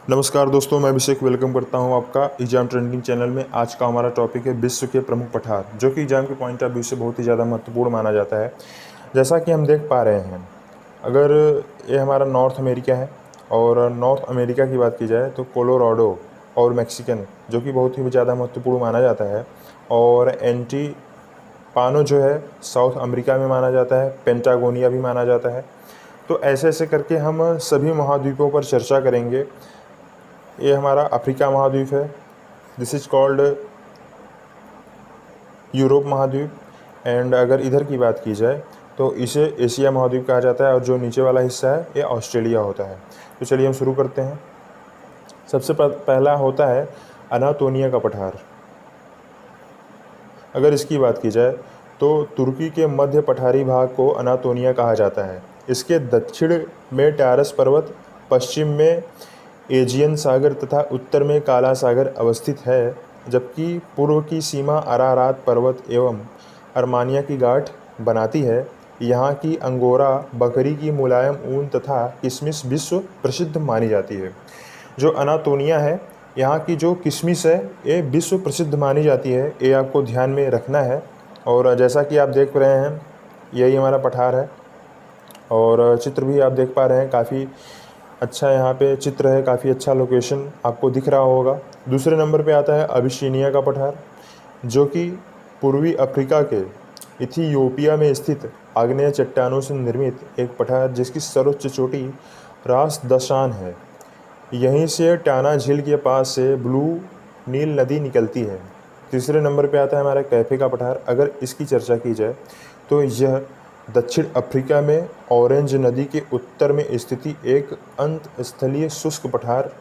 नमस्कार दोस्तों, मैं अभिषेक वेलकम करता हूं आपका एग्जाम ट्रेंडिंग चैनल में। आज का हमारा टॉपिक है विश्व के प्रमुख पठार, जो कि एग्जाम के पॉइंट ऑफ व्यू से बहुत ही ज़्यादा महत्वपूर्ण माना जाता है। जैसा कि हम देख पा रहे हैं, अगर ये हमारा नॉर्थ अमेरिका है और नॉर्थ अमेरिका की बात की जाए तो कोलोराडो और मैक्सिकन, जो कि बहुत ही ज़्यादा महत्वपूर्ण माना जाता है। और एंटी पानो जो है साउथ अमेरिका में माना जाता है, पेंटागोनिया भी माना जाता है। तो ऐसे ऐसे करके हम सभी महाद्वीपों पर चर्चा करेंगे। ये हमारा अफ्रीका महाद्वीप है, दिस इज़ कॉल्ड यूरोप महाद्वीप। एंड अगर इधर की बात की जाए तो इसे एशिया महाद्वीप कहा जाता है, और जो नीचे वाला हिस्सा है ये ऑस्ट्रेलिया होता है। तो चलिए हम शुरू करते हैं। सबसे पहला होता है अनातोनिया का पठार। अगर इसकी बात की जाए तो तुर्की के मध्य पठारी भाग को अनातोनिया कहा जाता है। इसके दक्षिण में टारस पर्वत, पश्चिम में एजियन सागर तथा उत्तर में काला सागर अवस्थित है, जबकि पूर्व की सीमा अरारात पर्वत एवं अर्मानिया की गांठ बनाती है। यहाँ की अंगोरा बकरी की मुलायम ऊन तथा किशमिश विश्व प्रसिद्ध मानी जाती है। जो अनातोनिया है, यहाँ की जो किशमिश है ये विश्व प्रसिद्ध मानी जाती है, ये आपको ध्यान में रखना है। और जैसा कि आप देख रहे हैं, यही हमारा पठार है और चित्र भी आप देख पा रहे हैं, काफ़ी अच्छा यहाँ पे चित्र है, काफ़ी अच्छा लोकेशन आपको दिख रहा होगा। दूसरे नंबर पे आता है अबिशीनिया का पठार, जो कि पूर्वी अफ्रीका के इथियोपिया में स्थित आग्नेय चट्टानों से निर्मित एक पठार, जिसकी सर्वोच्च चोटी रास दशान है। यहीं से टाना झील के पास से ब्लू नील नदी निकलती है। तीसरे नंबर पे आता है हमारा कैफे का पठार। अगर इसकी चर्चा की जाए तो यह दक्षिण अफ्रीका में ऑरेंज नदी के उत्तर में स्थित एक अंत स्थलीय शुष्क पठार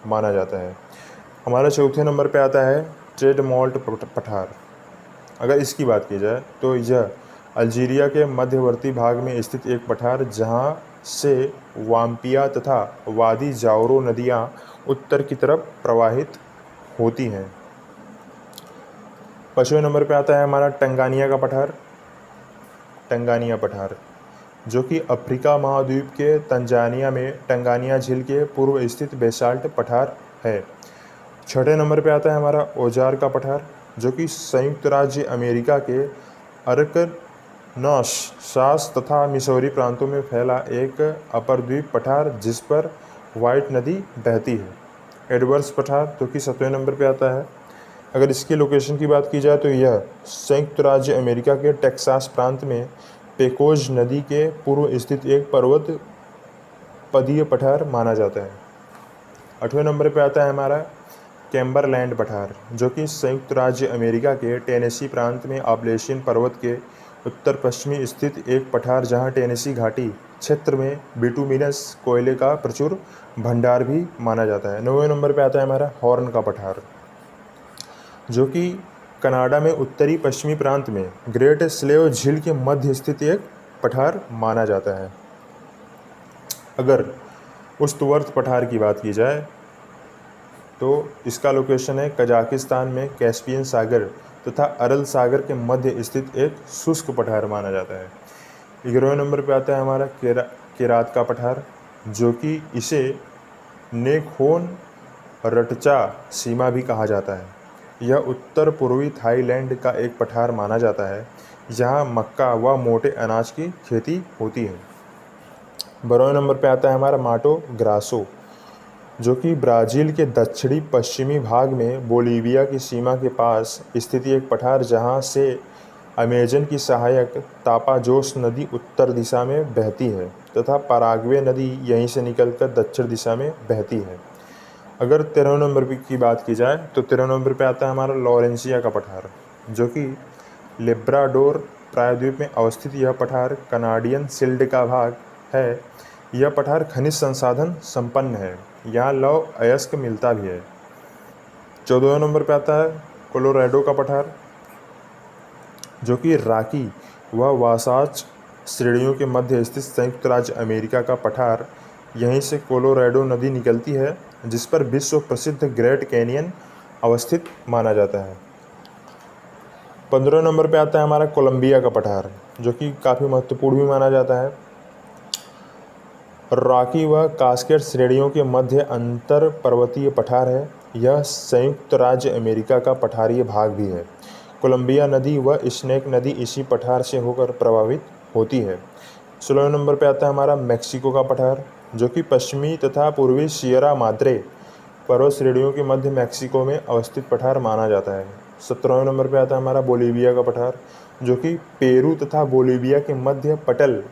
माना जाता है। हमारा चौथे नंबर पे आता है ट्रेडमोल्ट पठार। अगर इसकी बात की जाए तो यह अल्जीरिया के मध्यवर्ती भाग में स्थित एक पठार, जहां से वाम्पिया तथा वादी जाओरो नदियां उत्तर की तरफ प्रवाहित होती हैं। पांचवें नंबर पे आता है हमारा टंगानिया का पठार, टंगानिया पठार, जो कि अफ्रीका महाद्वीप के तंजानिया में टंगानिया झील के पूर्व स्थित बेसाल्ट पठार है। छठे नंबर पे आता है हमारा ओजार का पठार, जो कि संयुक्त राज्य अमेरिका के अरकनसास तथा मिसौरी प्रांतों में फैला एक अपरद्वीप पठार, जिस पर वाइट नदी बहती है। एडवर्ड्स पठार, जो कि 7वें नंबर पे आता है। अगर इसकी लोकेशन की बात की जाए तो यह संयुक्त राज्य अमेरिका के टेक्सास प्रांत में पेकोज नदी के पूर्व स्थित एक पर्वत पदीय पठार माना जाता है। 8वें नंबर पे आता है हमारा कैम्बरलैंड पठार, जो कि संयुक्त राज्य अमेरिका के टेनेसी प्रांत में आपलेशियन पर्वत के उत्तर पश्चिमी स्थित एक पठार, जहां टेनेसी घाटी क्षेत्र में बिटुमिनस कोयले का प्रचुर भंडार भी माना जाता है। 9वें नंबर पे आता है हमारा हॉर्न का पठार, जो कि कनाडा में उत्तरी पश्चिमी प्रांत में ग्रेट स्लेव झील के मध्य स्थित एक पठार माना जाता है। अगर उस्तवर्त पठार की बात की जाए तो इसका लोकेशन है कजाकिस्तान में कैस्पियन सागर तथा अरल सागर के मध्य स्थित एक शुष्क पठार माना जाता है। 11वें नंबर पर आता है हमारा केरात का पठार, जो कि इसे नेखोन रटचा सीमा भी कहा जाता है। यह उत्तर पूर्वी थाईलैंड का एक पठार माना जाता है, जहां मक्का व मोटे अनाज की खेती होती है। 12वें नंबर पर आता है हमारा माटो ग्रासो, जो कि ब्राज़ील के दक्षिणी पश्चिमी भाग में बोलीविया की सीमा के पास स्थित एक पठार, जहां से अमेजन की सहायक तापाजोस नदी उत्तर दिशा में बहती है तथा पराग्वे नदी यहीं से निकलकर दक्षिण दिशा में बहती है। अगर 13वें नंबर की बात की जाए तो 13वें नंबर पे आता है हमारा लॉरेंसिया का पठार, जो कि लेब्राडोर प्रायद्वीप में अवस्थित यह पठार कनाडियन शिल्ड का भाग है। यह पठार खनिज संसाधन संपन्न है, यहाँ लौह अयस्क मिलता भी है। 14वें नंबर पे आता है कोलोराडो का पठार, जो कि रॉकी व वासाच श्रेणियों के मध्य स्थित संयुक्त राज्य अमेरिका का पठार, यहीं से कोलोराडो नदी निकलती है, जिस पर विश्व प्रसिद्ध ग्रेट कैनियन अवस्थित माना जाता है। 15वें नंबर पे आता है हमारा कोलंबिया का पठार, जो कि काफ़ी महत्वपूर्ण भी माना जाता है। रॉकी व कास्केड श्रेणियों के मध्य अंतर पर्वतीय पठार है। यह संयुक्त राज्य अमेरिका का पठारीय भाग भी है। कोलंबिया नदी व स्नेक नदी इसी पठार से होकर प्रभावित होती है। 16वें नंबर पे आता है हमारा मेक्सिको का पठार, जो कि पश्चिमी तथा पूर्वी सियरा माद्रे पर्वत श्रेणियों के मध्य मेक्सिको में अवस्थित पठार माना जाता है। 17वें नंबर पे आता है हमारा बोलीविया का पठार, जो कि पेरू तथा बोलीविया के मध्य पटल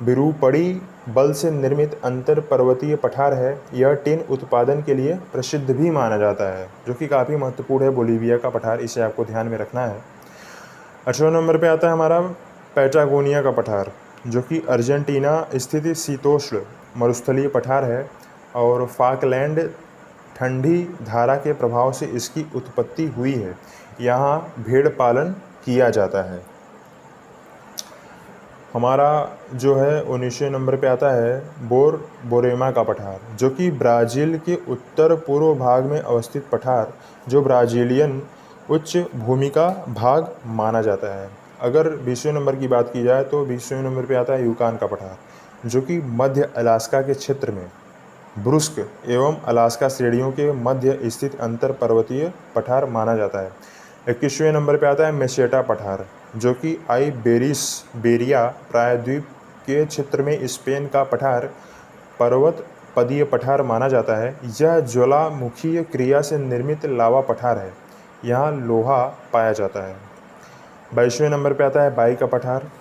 विरूपड़ी बल से निर्मित अंतर पर्वतीय पठार है। यह टिन उत्पादन के लिए प्रसिद्ध भी माना जाता है, जो कि काफ़ी महत्वपूर्ण है बोलीविया का पठार, इसे आपको ध्यान में रखना है। 18वें नंबर पे आता है हमारा पैटागोनिया का पठार, जो कि अर्जेंटीना स्थित शीतोष्ण मरुस्थलीय पठार है और फाकलैंड ठंडी धारा के प्रभाव से इसकी उत्पत्ति हुई है। यहाँ भेड़ पालन किया जाता है। हमारा जो है 19वें नंबर पे आता है बोरेमा का पठार, जो कि ब्राज़ील के उत्तर पूर्व भाग में अवस्थित पठार, जो ब्राज़ीलियन उच्च भूमि का भाग माना जाता है। अगर 20वें नंबर की बात की जाए तो 20वें नंबर पे आता है यूकान का पठार, जो कि मध्य अलास्का के क्षेत्र में ब्रुस्क एवं अलास्का श्रेणियों के मध्य स्थित अंतर पर्वतीय पठार माना जाता है। 21वें नंबर पे आता है मेसेटा पठार, जो कि बेरिया प्रायद्वीप के क्षेत्र में स्पेन का पठार पर्वत पदीय पठार माना जाता है। यह ज्वालामुखीय क्रिया से निर्मित लावा पठार है। यहाँ लोहा पाया जाता है। 22वें नंबर पे आता है बाई का पठार,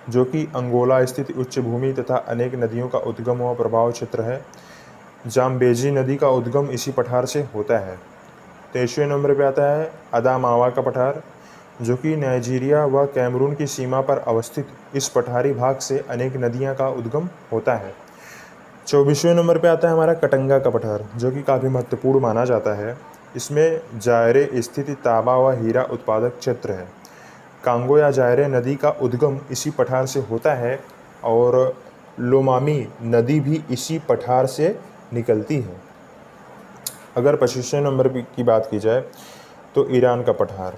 जो कि अंगोला स्थित उच्च भूमि तथा अनेक नदियों का उद्गम व प्रभाव क्षेत्र है। जाम्बेजी नदी का उद्गम इसी पठार से होता है। 23वें नंबर पे आता है अदामावा का पठार, जो कि नाइजीरिया व कैमरून की सीमा पर अवस्थित इस पठारी भाग से अनेक नदियां का उद्गम होता है। 24वें नंबर पे आता है हमारा कटंगा का पठार, जो कि काफ़ी महत्वपूर्ण माना जाता है। इसमें जायरे स्थित तांबा व हीरा उत्पादक क्षेत्र है। कांगो या जायरे नदी का उद्गम इसी पठार से होता है और लोमामी नदी भी इसी पठार से निकलती है। अगर 25वें नंबर की बात की जाए तो ईरान का पठार,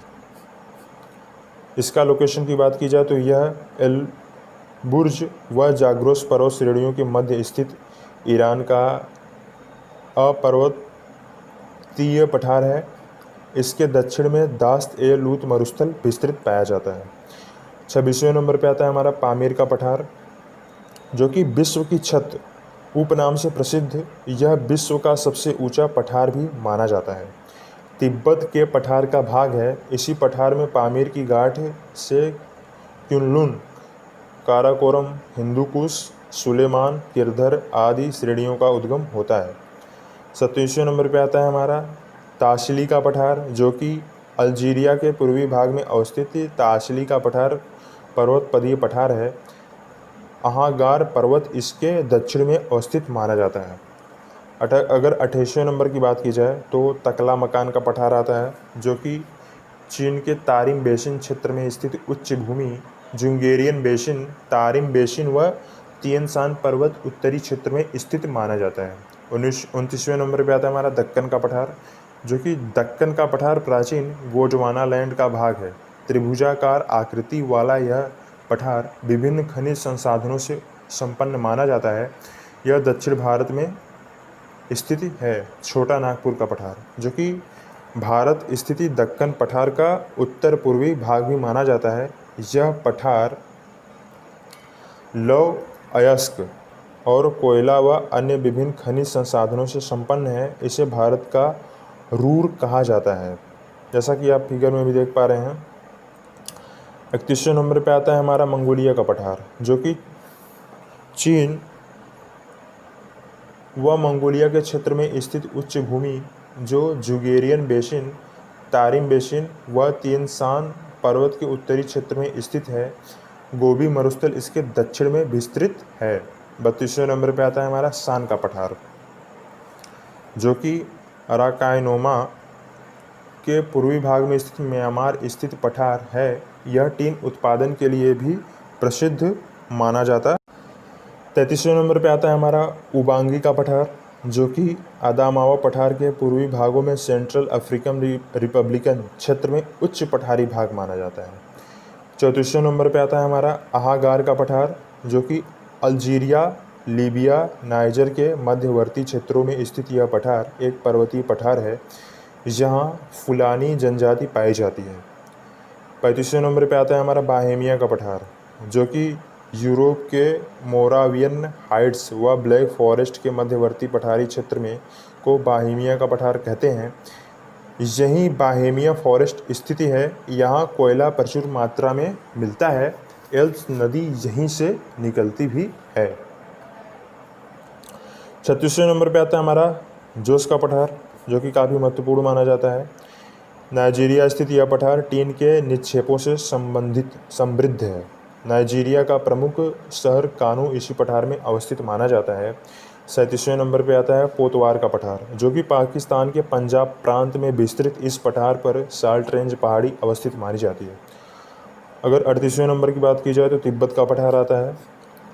इसका लोकेशन की बात की जाए तो यह एल बुर्ज व जाग्रोस पर्वत श्रेणियों के मध्य स्थित ईरान का अपर्वतीय पठार है। इसके दक्षिण में दास्त ए लूत मरुस्थल विस्तृत पाया जाता है। 26वें नंबर पे आता है हमारा पामीर का पठार, जो कि विश्व की छत उपनाम से प्रसिद्ध यह विश्व का सबसे ऊंचा पठार भी माना जाता है। तिब्बत के पठार का भाग है। इसी पठार में पामीर की गांठ से क्युनलुन, काराकोरम, हिंदुकुश, सुलेमान, किरधर आदि श्रेणियों का उद्गम होता है। 27वें नंबर पे आता है हमारा ताशली का पठार, जो कि अल्जीरिया के पूर्वी भाग में अवस्थित ताशली का पठार पर्वत पदीय पठार है। अहागार पर्वत इसके दक्षिण में अवस्थित माना जाता है। अगर 28वें नंबर की बात की जाए तो तकला मकान का पठार आता है, जो कि चीन के तारिम बेसिन क्षेत्र में स्थित उच्च भूमि जुंगेरियन बेसिन, तारिम बेसिन व तियनशान पर्वत उत्तरी क्षेत्र में स्थित माना जाता है। 29वें नंबर पे आता है हमारा दक्कन का पठार, जो कि दक्कन का पठार प्राचीन गोंडवाना लैंड का भाग है। त्रिभुजाकार आकृति वाला यह पठार विभिन्न खनिज संसाधनों से संपन्न माना जाता है। यह दक्षिण भारत में स्थित है। छोटा नागपुर का पठार, जो कि भारत स्थित दक्कन पठार का उत्तर पूर्वी भाग भी माना जाता है। यह पठार लौह अयस्क और कोयला व अन्य विभिन्न खनिज संसाधनों से संपन्न है। इसे भारत का रूर कहा जाता है, जैसा कि आप फिगर में भी देख पा रहे हैं। 31वें नंबर पे आता है हमारा मंगोलिया का पठार, जो कि चीन व मंगोलिया के क्षेत्र में स्थित उच्च भूमि जो जुगेरियन बेसिन, तारिम बेसिन व तियनशान पर्वत के उत्तरी क्षेत्र में स्थित है। गोबी मरुस्थल इसके दक्षिण में विस्तृत है। 32वें नंबर पे आता है हमारा शान का पठार, जो कि अराकायनोमा के पूर्वी भाग में स्थित म्यांमार स्थित पठार है। यह टीन उत्पादन के लिए भी प्रसिद्ध माना जाता है। 33वें नंबर पे आता है हमारा उबांगी का पठार, जो कि आदामावा पठार के पूर्वी भागों में सेंट्रल अफ्रीकन रिपब्लिकन क्षेत्र में उच्च पठारी भाग माना जाता है। 34वें नंबर पे आता है हमारा अहागार का पठार, जो कि अल्जीरिया लीबिया नाइजर के मध्यवर्ती क्षेत्रों में स्थित यह पठार एक पर्वतीय पठार है जहाँ फुलानी जनजाति पाई जाती है। 35वें नंबर पे आता है हमारा बाहेमिया का पठार, जो कि यूरोप के मोरावियन हाइट्स व ब्लैक फॉरेस्ट के मध्यवर्ती पठारी क्षेत्र में को बाहेमिया का पठार कहते हैं। यहीं बाहेमिया फॉरेस्ट स्थिति है। यहाँ कोयला प्रचुर मात्रा में मिलता है। एल्ब्स नदी यहीं से निकलती भी है। 36वें नंबर पे आता है हमारा जोस का पठार, जो कि काफ़ी महत्वपूर्ण माना जाता है। नाइजीरिया स्थित यह पठार टीन के निक्षेपों से समृद्ध है। नाइजीरिया का प्रमुख शहर कानू इसी पठार में अवस्थित माना जाता है। 37वें नंबर पे आता है पोतवार का पठार, जो कि पाकिस्तान के पंजाब प्रांत में विस्तृत इस पठार पर साल्ट रेंज पहाड़ी अवस्थित मानी जाती है। अगर 38वें नंबर की बात की जाए तो तिब्बत का पठार आता है,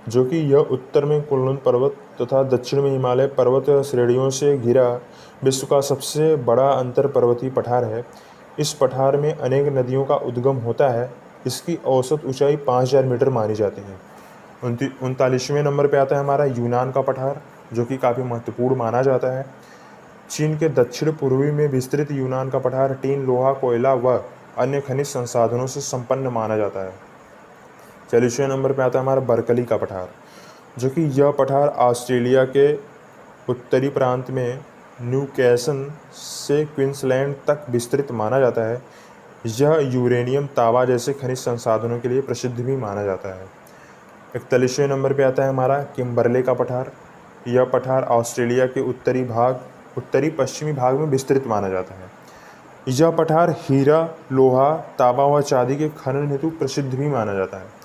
जो कि यह उत्तर में कुनलुन पर्वत तथा दक्षिण में हिमालय पर्वत श्रेणियों से घिरा विश्व का सबसे बड़ा अंतर पर्वतीय पठार है। इस पठार में अनेक नदियों का उद्गम होता है। इसकी औसत ऊंचाई 5000 मीटर मानी जाती है। 39वें नंबर पे आता है हमारा यूनान का पठार, जो कि काफ़ी महत्वपूर्ण माना जाता है। चीन के दक्षिण पूर्वी में विस्तृत यूनान का पठार टीन, लोहा, कोयला व अन्य खनिज संसाधनों से संपन्न माना जाता है। 40वें नंबर पे आता है हमारा बर्कली का पठार, जो कि यह पठार ऑस्ट्रेलिया के उत्तरी प्रांत में न्यूकैसल से क्वींसलैंड तक विस्तृत माना जाता है। यह यूरेनियम, तांबा जैसे खनिज संसाधनों के लिए प्रसिद्ध भी माना जाता है। 41वें नंबर पे आता है हमारा किम्बरले का पठार। यह पठार ऑस्ट्रेलिया के उत्तरी पश्चिमी भाग में विस्तृत माना जाता है। यह पठार हीरा, लोहा, तांबा व चांदी के खनन हेतु प्रसिद्ध भी माना जाता है।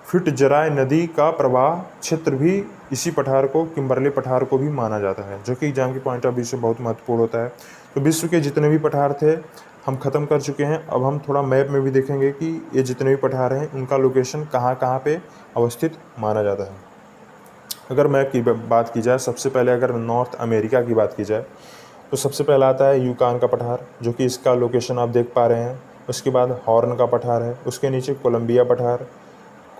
फिट्जराय नदी का प्रवाह क्षेत्र भी इसी पठार को, किम्बरले पठार को भी माना जाता है, जो कि एग्जाम के पॉइंट ऑफ व्यू से बहुत महत्वपूर्ण होता है। तो विश्व के जितने भी पठार थे हम ख़त्म कर चुके हैं। अब हम थोड़ा मैप में भी देखेंगे कि ये जितने भी पठार हैं उनका लोकेशन कहाँ कहाँ पे अवस्थित माना जाता है। अगर मैप की बात की जाए, सबसे पहले अगर नॉर्थ अमेरिका की बात की जाए तो सबसे पहला आता है यूकान का पठार, जो कि इसका लोकेशन आप देख पा रहे हैं। उसके बाद हॉर्न का पठार है, उसके नीचे कोलंबिया पठार,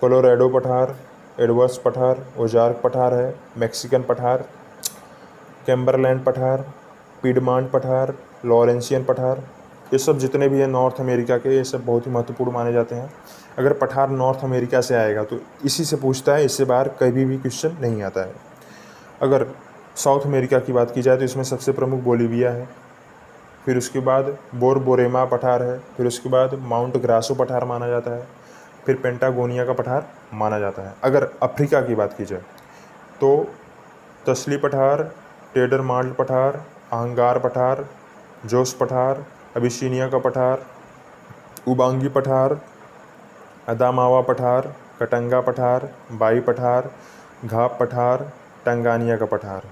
कोलोराडो पठार, एडवर्ड्स पठार, ओजार्क पठार है, मैक्सिकन पठार, कैम्बरलैंड पठार, पीडमांट पठार, लॉरेंसियन पठार। ये सब जितने भी हैं नॉर्थ अमेरिका के, ये सब बहुत ही महत्वपूर्ण माने जाते हैं। अगर पठार नॉर्थ अमेरिका से आएगा तो इसी से पूछता है, इससे बाहर कभी भी क्वेश्चन नहीं आता है। अगर साउथ अमेरिका की बात की जाए तो इसमें सबसे प्रमुख बोलीविया है, फिर उसके बाद बोरबोरेमा पठार है, फिर उसके बाद माउंट ग्रासो पठार माना जाता है, फिर पेंटागोनिया का पठार माना जाता है। अगर अफ्रीका की बात की जाए तो तसली पठार, टेडरमाल्ट पठार, आहंगार पठार, जोस पठार, अबिसिनिया का पठार, उबांगी पठार, अदामावा पठार, कटंगा पठार, बाई पठार, घाप पठार, टंगानिया का पठार।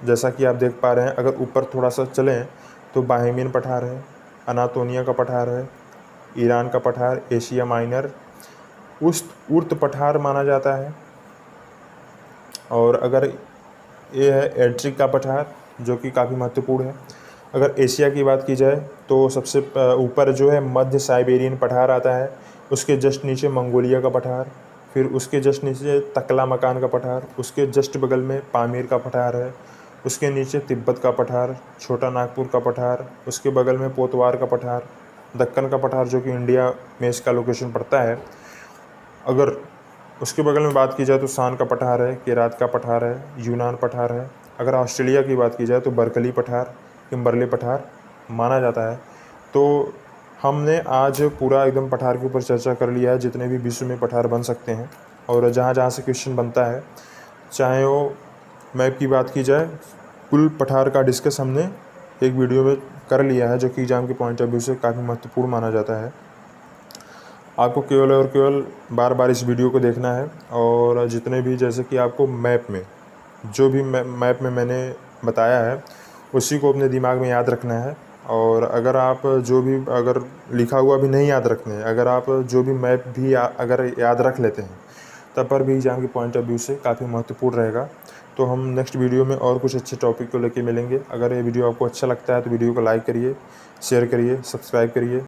जैसा कि आप देख पा रहे हैं, अगर ऊपर थोड़ा सा चलें तो बाहेमियन पठार है, अनातोनिया का पठार है, ईरान का पठार, एशिया माइनर, उर्त पठार माना जाता है। और अगर ये है एट्रिक का पठार, जो कि काफ़ी महत्वपूर्ण है। अगर एशिया की बात की जाए तो सबसे ऊपर जो है मध्य साइबेरियन पठार आता है, उसके जस्ट नीचे मंगोलिया का पठार, फिर उसके जस्ट नीचे तकला मकान का पठार, उसके जस्ट बगल में पामीर का पठार है, उसके नीचे तिब्बत का पठार, छोटा नागपुर का पठार, उसके बगल में पोतवार का पठार, दक्कन का पठार, जो कि इंडिया में इसका लोकेशन पड़ता है। अगर उसके बगल में बात की जाए तो सान का पठार है, केरात का पठार है, यूनान पठार है। अगर ऑस्ट्रेलिया की बात की जाए तो बर्कली पठार, किम्बरले पठार माना जाता है। तो हमने आज पूरा एकदम पठार के ऊपर चर्चा कर लिया है, जितने भी विश्व में पठार बन सकते हैं और जहाँ जहाँ से क्वेश्चन बनता है, चाहे वो मैप की बात की जाए, कुल पठार का डिस्कस हमने एक वीडियो में कर लिया है, जो कि एग्ज़ाम के पॉइंट ऑफ व्यू से काफ़ी महत्वपूर्ण माना जाता है। आपको केवल और केवल बार बार इस वीडियो को देखना है और जितने भी, जैसे कि आपको मैप में जो भी मैप में मैंने बताया है उसी को अपने दिमाग में याद रखना है। और अगर आप जो भी, अगर लिखा हुआ भी नहीं याद रखना है, अगर आप जो भी मैप भी अगर याद रख लेते हैं तब पर भी एग्ज़ाम के पॉइंट ऑफ व्यू से काफ़ी महत्वपूर्ण रहेगा। तो हम नेक्स्ट वीडियो में और कुछ अच्छे टॉपिक को लेके मिलेंगे। अगर ये वीडियो आपको अच्छा लगता है तो वीडियो को लाइक करिए, शेयर करिए, सब्सक्राइब करिए।